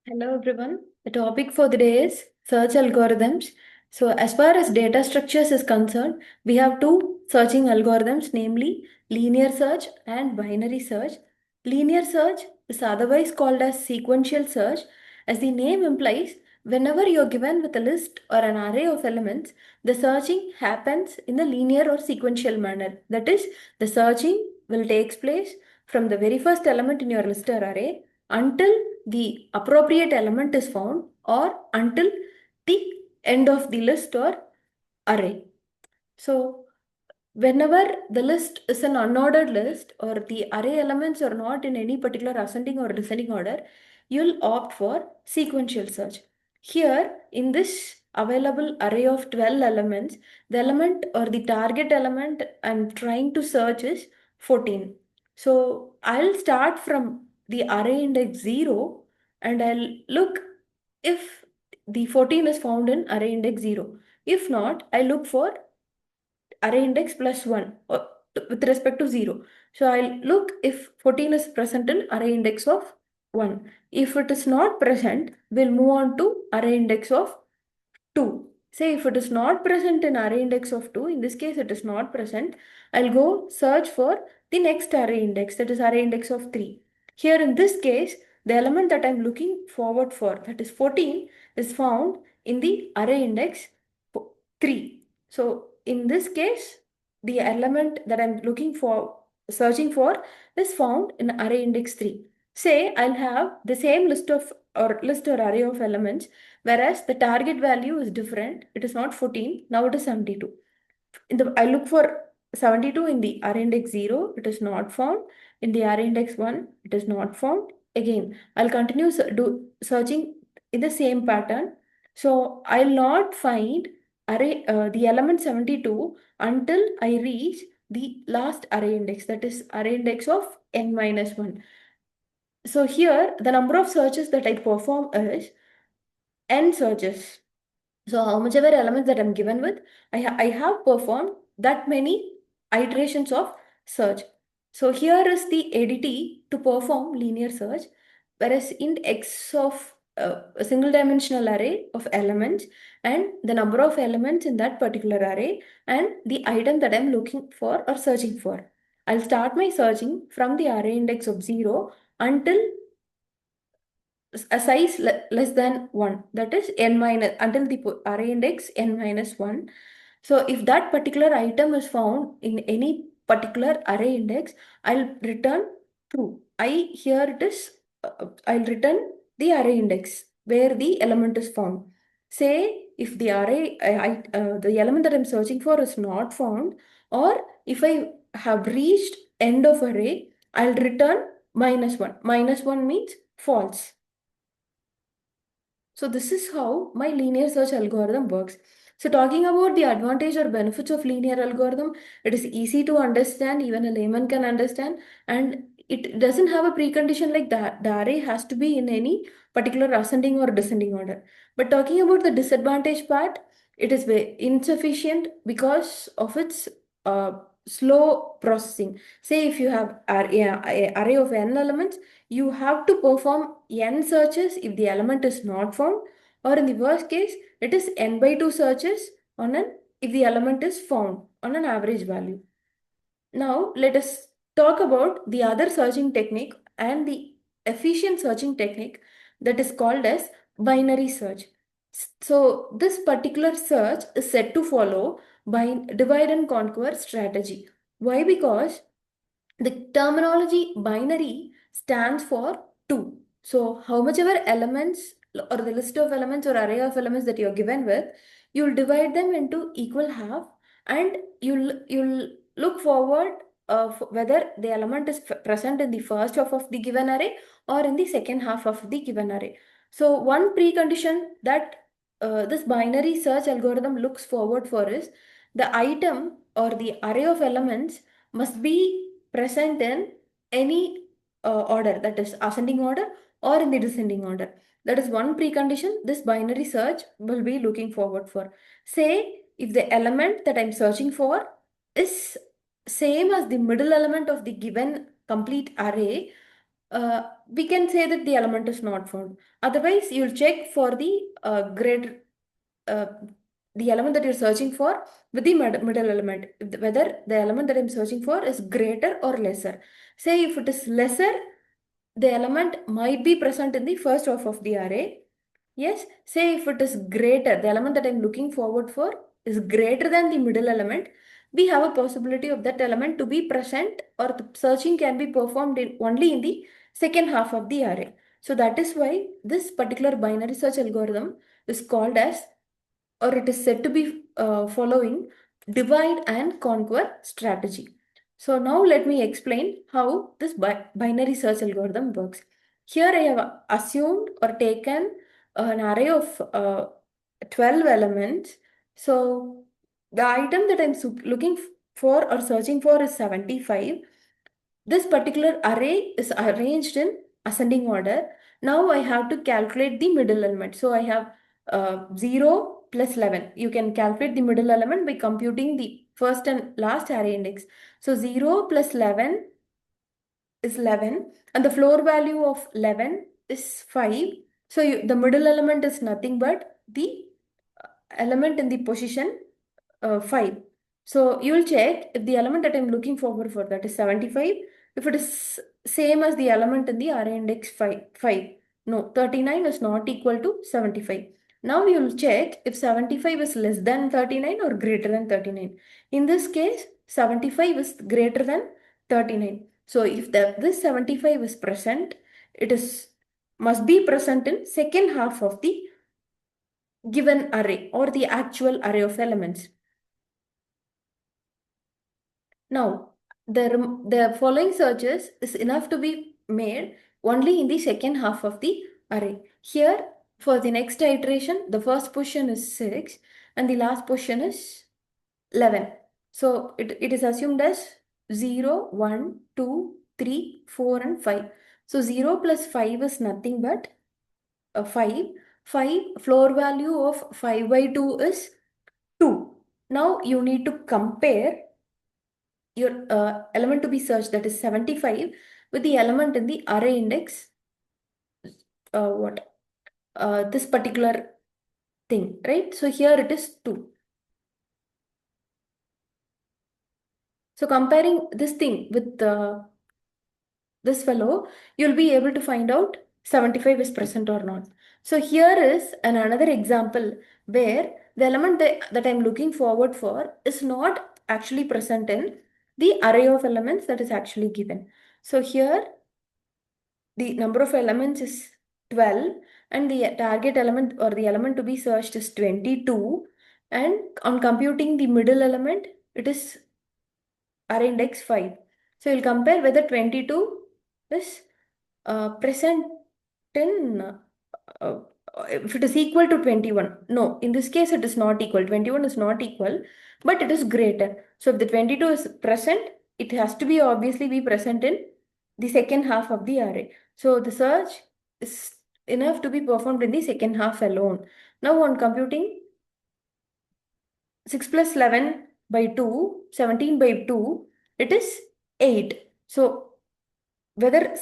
Hello everyone. The topic for the day is search algorithms. So as far as data structures is concerned, we have two searching algorithms, namely linear search and binary search. Linear search is otherwise called as sequential search. As the name implies, whenever you're given with a list or an array of elements, the searching happens in a linear or sequential manner. That is, the searching will take place from the very first element in your list or array until the appropriate element is found or until the end of the list or array. So whenever the list is an unordered list or the array elements are not in any particular ascending or descending order, you'll opt for sequential search. Here in this available array of 12 elements, the element or the target element I'm trying to search is 14. So I'll start from the array index 0 and I'll look if the 14 is found in array index 0. If not, I look for array index plus 1 with respect to 0. So I'll look if 14 is present in array index of 1. If it is not present, we'll move on to array index of 2. Say if it is not present in array index of 2, in this case it is not present, I'll go search for the next array index, that is array index of 3. Here in this case, the element that I'm looking forward for, that is 14, is found in the array index 3. So in this case, the element that I'm looking for, searching for, is found in array index 3. Say I'll have the same list or array of elements, whereas the target value is different. It is not 14, now it is 72. I look for 72 in the array index 0, it is not found. In the array index 1, it is not found. Again, I'll continue searching in the same pattern. So I'll not find the element 72 until I reach the last array index, that is array index of n minus 1. So here the number of searches that I perform is n searches. So how much ever elements that I'm given with, I have performed that many iterations of search. So here is the ADT to perform linear search, whereas int x of a single dimensional array of elements and the number of elements in that particular array and the item that I'm looking for or searching for. I'll start my searching from the array index of 0 until a size less than 1, that is n minus until the array index n minus 1. So if that particular item is found in any particular array index, I'll return true. Here it is, I'll return the array index where the element is found. Say if the array the element that I'm searching for is not found, or if I have reached end of array, I'll return minus 1. Minus 1 means false. So this is how my linear search algorithm works. So talking about the advantage or benefits of linear algorithm, it is easy to understand, even a layman can understand, and it doesn't have a precondition like that. The array has to be in any particular ascending or descending order. But talking about the disadvantage part, it is very insufficient because of its uh, slow processing. Say if you have array of n elements, you have to perform n searches if the element is not found, or in the worst case, it is n by 2 searches on an if the element is found on an average value. Now, let us talk about the other searching technique and the efficient searching technique that is called as binary search. So, this particular search is said to follow by divide and conquer strategy. Why? Because the terminology binary stands for 2. So how much ever elements or the list of elements or array of elements that you're given with, you'll divide them into equal half and you'll look forward whether the element is present in the first half of the given array or in the second half of the given array. So one precondition that this binary search algorithm looks forward for is the item or the array of elements must be present in any order, that is ascending order or in the descending order. That is one precondition this binary search will be looking forward for. Say if the element that I'm searching for is same as the middle element of the given complete array, we can say that the element is not found. Otherwise, you'll check for the greater, uh, the element that you're searching for with the middle element, whether the element that I'm searching for is greater or lesser. Say if it is lesser, the element might be present in the first half of the array. Yes, say if it is greater, the element that I'm looking forward for is greater than the middle element, we have a possibility of that element to be present, or the searching can be performed only in the second half of the array. So that is why this particular binary search algorithm is called as, or it is said to be following, divide and conquer strategy. So now let me explain how this binary search algorithm works. Here I have assumed or taken an array of 12 elements. So the item that I'm looking for or searching for is 75. This particular array is arranged in ascending order. Now I have to calculate the middle element. So I have 0 plus 11. You can calculate the middle element by computing the first and last array index. So 0 plus 11 is 11 and the floor value of 11 is 5. So the middle element is nothing but the element in the position 5. So you will check if the element that I'm looking forward for, that is 75, if it is same as the element in the array index 5. No, 39 is not equal to 75. Now you will check if 75 is less than 39 or greater than 39. In this case, 75 is greater than 39. So if this 75 is present, it is must be present in second half of the given array or the actual array of elements. Now, the following searches is enough to be made only in the second half of the array. Here, for the next iteration, the first position is 6 and the last position is 11. So, it is assumed as 0, 1, 2, 3, 4 and 5. So, 0 plus 5 is nothing but 5. 5 floor value of 5 by 2 is 2. Now, you need to compare your element to be searched, that is 75, with the element in the array index, this particular thing, right? So here it is 2. So comparing this thing with this fellow, you'll be able to find out 75 is present or not. So here is another example where the element that I'm looking forward for is not actually present in the array of elements that is actually given. So here the number of elements is 12 and the target element or the element to be searched is 22, and on computing the middle element it is array index 5. So you'll compare whether 22 is present in uh, if it is equal to 21. No, in this case it is not equal. 21 is not equal, but it is greater. So if the 22 is present, it has to be obviously be present in the second half of the array. So the search is enough to be performed in the second half alone. Now on computing 6 plus 11 by 2, 17 by 2, it is 8. So whether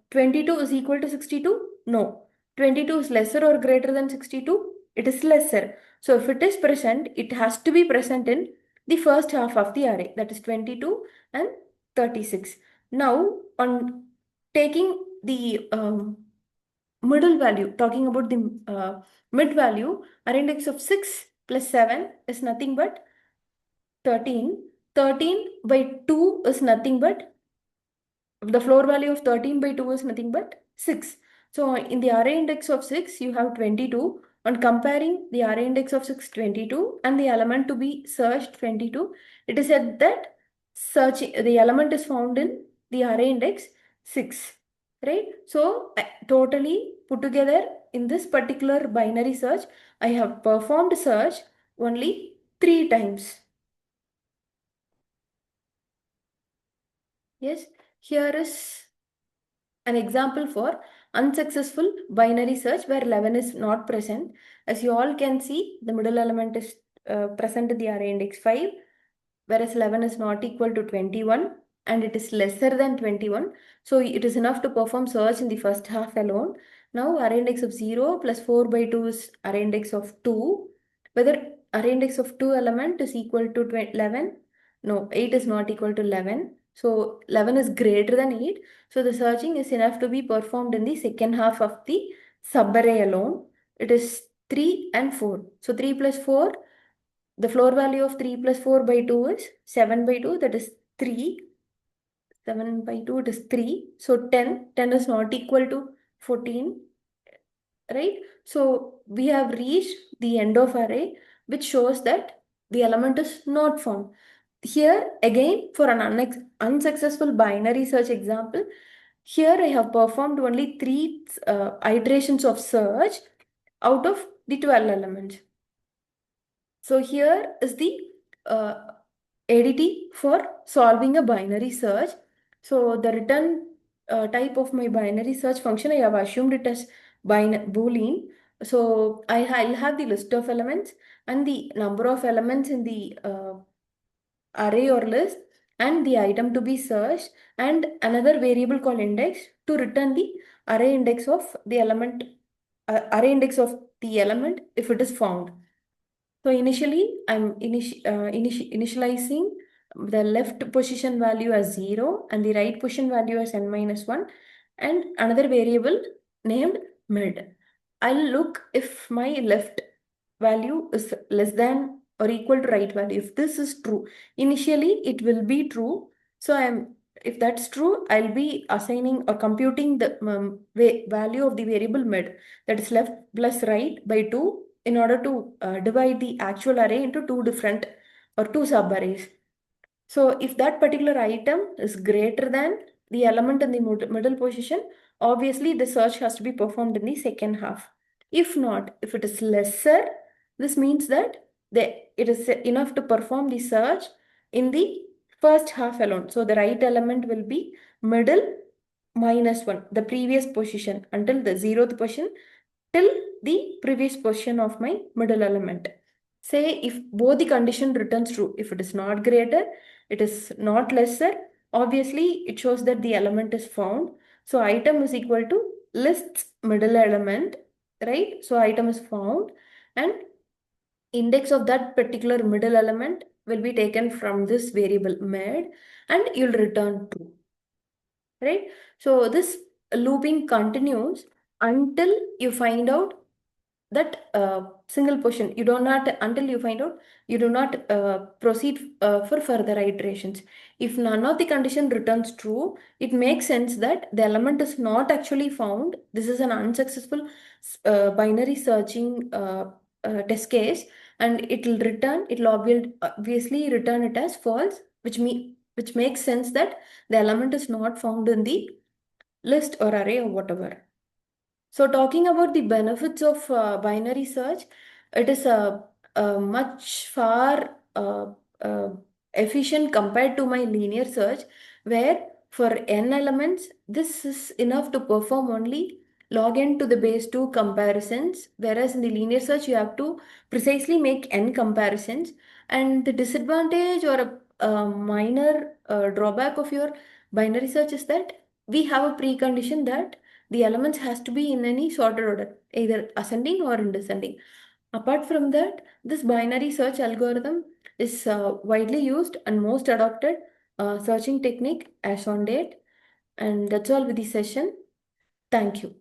22 is equal to 62? No. 22 is lesser or greater than 62? It is lesser. So if it is present, it has to be present in the first half of the array, that is 22 and 36. Now, on taking the middle value, talking about the mid value, our index of 6 plus 7 is nothing but 13. 13 by 2 is nothing but, the floor value of 13 by 2 is nothing but 6. So in the array index of 6, you have 22. On comparing the array index of 6, 22, and the element to be searched 22, it is said that the element is found in the array index 6. Right? So totally put together in this particular binary search, I have performed search only 3 times. Yes, here is an example for unsuccessful binary search where 11 is not present. As you all can see, the middle element is present in the array index 5, whereas 11 is not equal to 21. and it is lesser than 21. So it is enough to perform search in the first half alone. Now array index of 0 plus 4 by 2 is array index of 2. Whether array index of 2 element is equal to 11? No, 8 is not equal to 11. So 11 is greater than 8. So the searching is enough to be performed in the second half of the subarray alone. It is 3 and 4. So 3 plus 4, the floor value of 3 plus 4 by 2 is 7 by 2, that is 3. 7 by 2, it is 3. So 10, 10 is not equal to 14, right? So we have reached the end of array, which shows that the element is not found. Here again, for an unsuccessful binary search example, here I have performed only 3 iterations of search out of the 12 elements. So here is the uh, ADT for solving a binary search. So the return type of my binary search function, I have assumed it as Boolean. So I'll have the list of elements and the number of elements in the array or list and the item to be searched and another variable called index to return the array index of the element, array index of the element if it is found. So initially, I'm initializing the left position value as 0 and the right position value as n minus 1 and another variable named mid. I'll look if my left value is less than or equal to right value. If this is true, initially it will be true. So if that's true, I'll be assigning or computing the value of the variable mid, that is left plus right by 2, in order to divide the actual array into two different or two subarrays. So if that particular item is greater than the element in the middle position, obviously the search has to be performed in the second half. If not, if it is lesser, this means that it is enough to perform the search in the first half alone. So the right element will be middle minus 1, the previous position, until the 0th position, till the previous position of my middle element. Say if both the condition returns true, if it is not greater, it is not lesser, obviously it shows that the element is found. So item is equal to list's middle element, right? So item is found and index of that particular middle element will be taken from this variable mid and you'll return true, right? So this looping continues until you find out that single position. You do not, until you find out, you do not proceed for further iterations. If none of the condition returns true, it makes sense that the element is not actually found. This is an unsuccessful binary searching test case, and it will return, it will obviously return it as false, which makes sense that the element is not found in the list or array or whatever. So talking about the benefits of binary search, it is a much far uh, efficient compared to my linear search, where for n elements, this is enough to perform only log n to the base 2 comparisons, whereas in the linear search, you have to precisely make n comparisons. And the disadvantage or a minor drawback of your binary search is that we have a precondition that the elements has to be in any sorted order, either ascending or in descending. Apart from that, this binary search algorithm is widely used and most adopted searching technique as on date. And that's all with the session. Thank you.